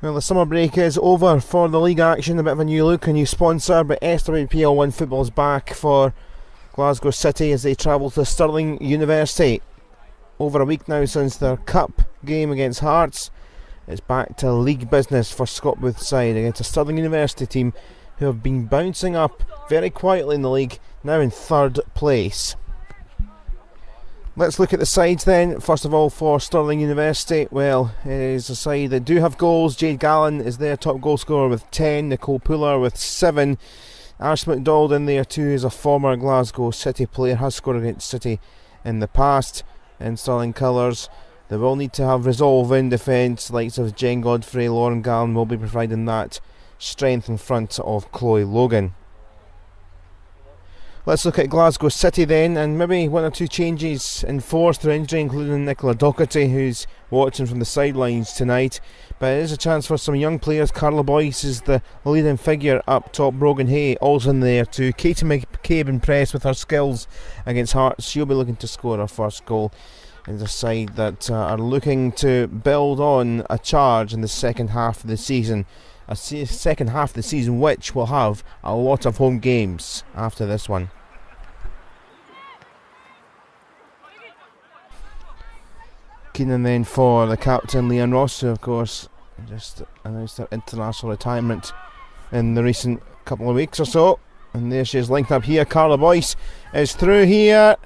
Well, the summer break is over for the league action. A bit of a new look, a new sponsor, but SWPL 1 football is back for Glasgow City as they travel to Stirling University. Over a week now since their cup game against Hearts. It's back to league business for Scotland's side against a Stirling University team who have been bouncing up very quietly in the league, now in third place. Let's look at the sides then. First of all, for Stirling University, well, it is a side that do have goals. Jade Gallen is their top goal scorer with 10, Nicole Puller with 7. Ash McDonald in there too is a former Glasgow City player, has scored against City in the past. In Stirling colours, they will need to have resolve in defence. Likes of Jen Godfrey, Lauren Gallen will be providing that strength in front of Chloe Logan. Let's look at Glasgow City then, and maybe one or two changes enforced through injury, including Nicola Docherty, who's watching from the sidelines tonight. But it is a chance for some young players. Carla Boyce is the leading figure up top. Brogan Hay also in there too. Katie McCabe impressed with her skills against Hearts. She'll be looking to score her first goal. And a side that are looking to build on a charge in the second half of the season. A second half of the season which will have a lot of home games after this one. Keenan then for the captain, Leanne Ross, who of course just announced her international retirement in the recent couple of weeks or so. And there she is linked up here. Carla Boyce is through here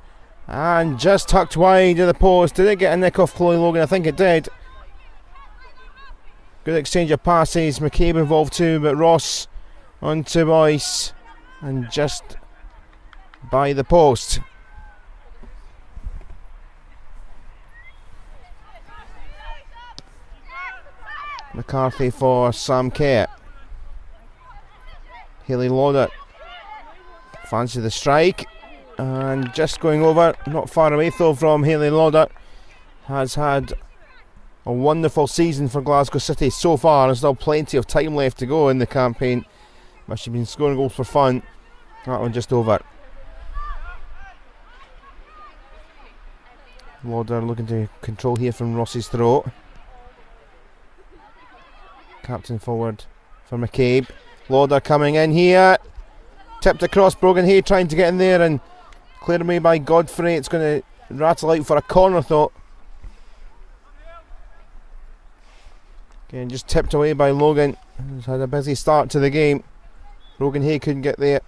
and just tucked wide of the post. Did it get a nick off Chloe Logan? I think it did. Good exchange of passes. McCabe involved too, but Ross onto Boyce and just by the post. McCarthy for Sam Kerr. Hayley Lauder. Fancy the strike. And just going over, not far away though from Hayley Lauder. Has had a wonderful season for Glasgow City so far. There's still plenty of time left to go in the campaign, but she's been scoring goals for fun. That one just over. Lauder looking to control here from Ross's throat. Captain forward for McCabe. Lauder coming in here. Tipped across. Brogan Hay trying to get in there and cleared away by Godfrey. It's going to rattle out for a corner, thought. Again, just tipped away by Logan. He's had a busy start to the game. Brogan Hay couldn't get there.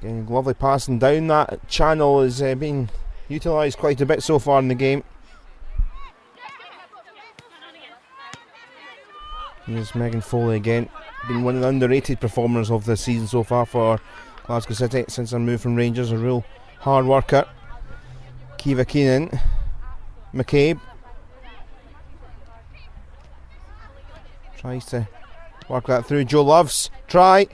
Again, lovely passing down that channel is being utilised quite a bit so far in the game. Here's Megan Foley again. Been one of the underrated performers of the season so far for Glasgow City since their move from Rangers. A real hard worker. Kiva Keenan. McCabe. Tries to work that through. Joe Love's try.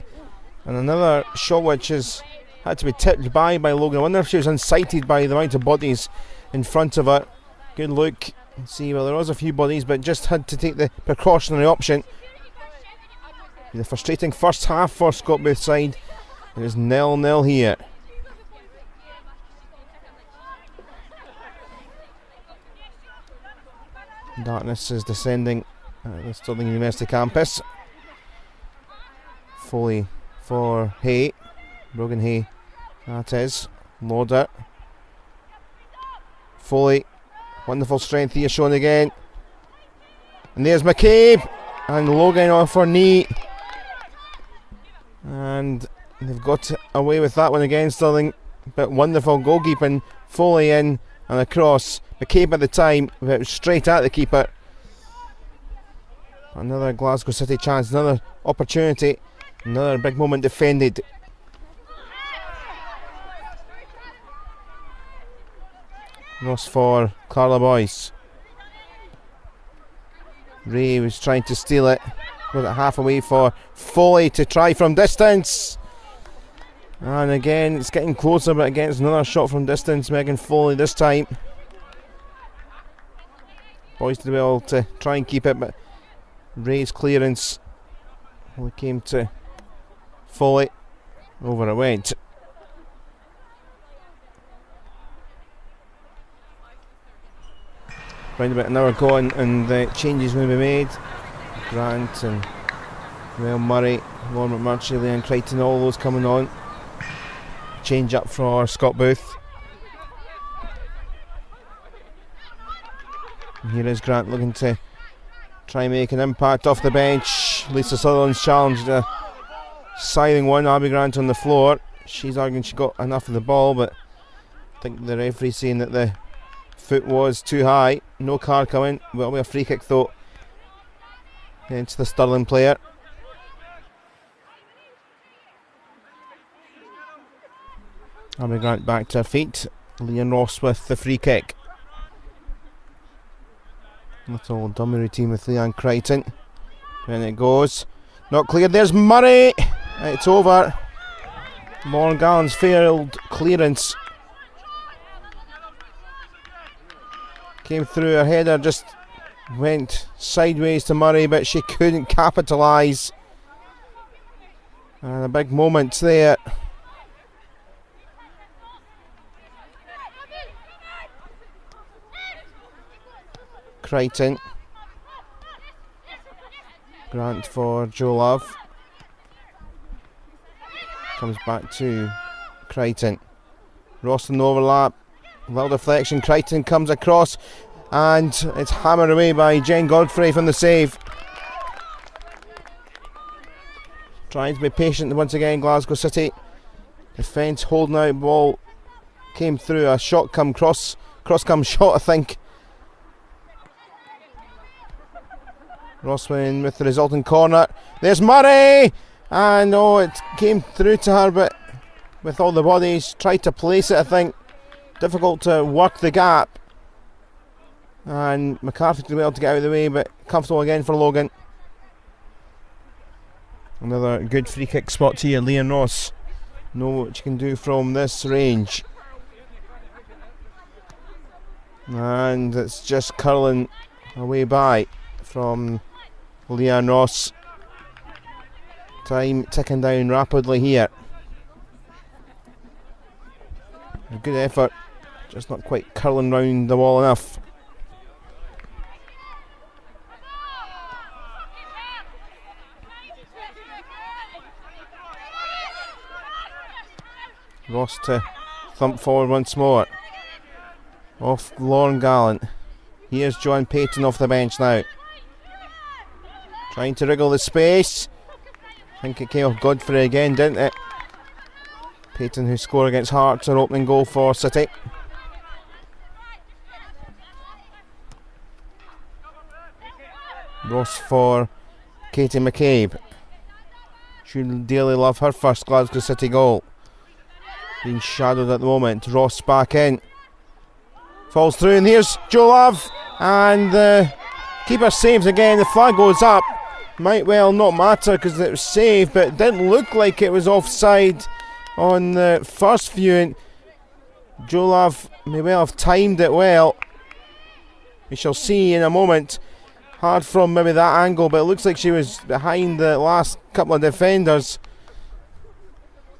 And another shot which has had to be tipped by Logan. I wonder if she was unsighted by the amount of bodies in front of her. Good look. See, well, there was a few bodies, but just had to take the precautionary option. The frustrating first half for Scotland's side. It is 0-0 here. Darkness is descending at the Stirling University campus. Foley for Hay. Brogan Hay, that is. Lauder. Foley. Wonderful strength here shown again. And there's McCabe. And Logan off her knee. And they've got away with that one again, Stirling. But wonderful goalkeeping. Foley in and across. McCabe at the time, but it was straight at the keeper. Another Glasgow City chance, another opportunity. Another big moment defended. Ross for Carla Boyce. Ray was trying to steal it. Got it half away for Foley to try from distance. And again, it's getting closer, but against another shot from distance. Megan Foley this time. Boyce did well to try and keep it, but Ray's clearance only came to Foley. Over it went. Round about an hour gone and the changes will be made. Grant and Murray, Lauren McMurtry, Leanne Crichton, all those coming on. Change up for Scott Booth. And here is Grant looking to try and make an impact off the bench. Lisa Sutherland's challenged a silent one. Abby Grant on the floor. She's arguing she got enough of the ball, but I think the referee saying that the foot was too high. No card coming. Will be a free kick though against the Stirling player. Abby Grant back to her feet. Leanne Ross with the free kick. Little dummy routine with Leanne Crichton. And it goes. Not cleared. There's Murray. It's over. Lauren Gallen's failed clearance. Came through her header, just went sideways to Murray, but she couldn't capitalise. And a big moment there. Crichton. Grant for Joe Love. Comes back to Crichton. Ross in the overlap. Little deflection. Crichton comes across and it's hammered away by Jen Godfrey from the save. Trying to be patient once again, Glasgow City. Defence holding out, ball came through, a shot come cross come shot, I think. Rosswin with the resulting corner. There's Murray! And it came through to her, but with all the bodies, tried to place it, I think. Difficult to work the gap. And McCarthy did well to get out of the way, but comfortable again for Logan. Another good free kick spot here. Leanne Ross know what she can do from this range. And it's just curling away by from Leanne Ross. Time ticking down rapidly here. A good effort, just not quite curling round the wall enough. Ross to thump forward once more. Off Lauren Gallant. Here's Joanne Payton off the bench now. Trying to wriggle the space. I think it came off Godfrey again, didn't it? Payton, who scored against Hearts, her opening goal for City. Ross for Katie McCabe. She'll dearly love her first Glasgow City goal. Being shadowed at the moment. Ross back in. Falls through, and here's Joe Love. And the keeper saves again. The flag goes up. Might well not matter because it was saved, but it didn't look like it was offside on the first viewing. Joe Love may well have timed it well. We shall see in a moment. Hard from maybe that angle, but it looks like she was behind the last couple of defenders.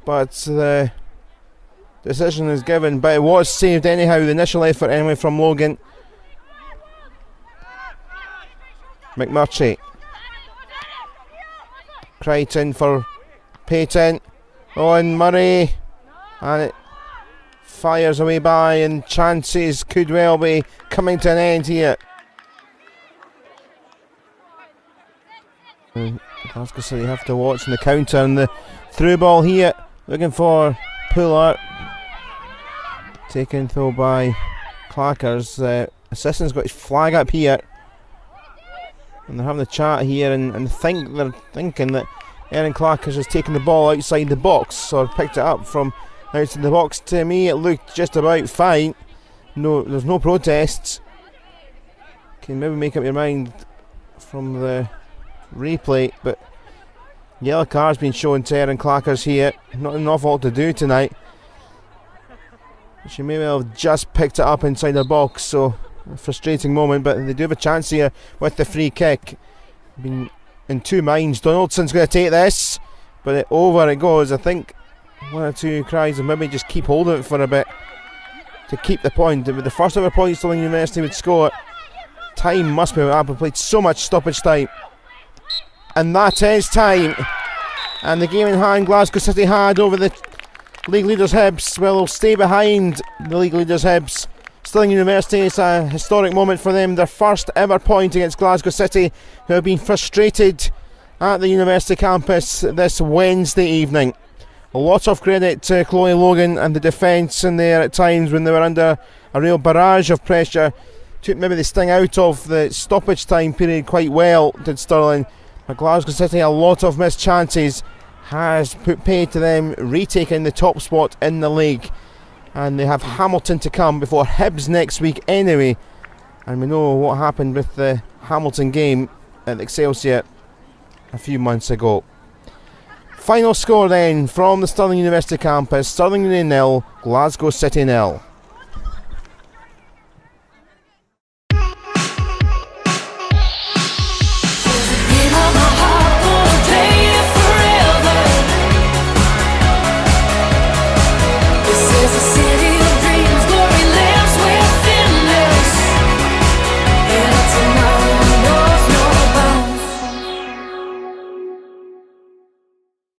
But the decision is given, but it was saved anyhow. The initial effort anyway from Logan. McMurtry. Crichton for Payton. On Murray. And it fires away by, and chances could well be coming to an end here. Glasgow City have to watch in the counter, and the through ball here. Looking for Puller. Taken though by Clackers. The assistant's got his flag up here. And they're having a chat here, and they're thinking that Erin Clackers has taken the ball outside the box, or picked it up from outside the box. To me, it looked just about fine. No, there's no protests. Can maybe make up your mind from the replay, but yellow card's been shown to Erin Clackers here. Not an awful lot to do tonight. She may well have just picked it up inside the box, so a frustrating moment, but they do have a chance here with the free kick. Been in two minds. Donaldson's going to take this, but over it goes. I think one or two cries of maybe just keep hold of it for a bit to keep the point. It would be the first ever point Stirling University would score. Time must be up. We played so much stoppage time. and that is time. And the game in hand Glasgow City had over the league leaders Hibs, well, they'll stay behind the league leaders Hibs. Stirling University, it's a historic moment for them, their first ever point against Glasgow City, who have been frustrated at the university campus this Wednesday evening. A lot of credit to Chloe Logan and the defence in there at times when they were under a real barrage of pressure. Took maybe the sting out of the stoppage time period quite well, did Stirling. But Glasgow City, a lot of missed chances has put paid to them retaking the top spot in the league. And they have Hamilton to come before Hibs next week anyway. And we know what happened with the Hamilton game at Excelsior a few months ago. Final score then from the Stirling University campus: Stirling 0, Glasgow City 0.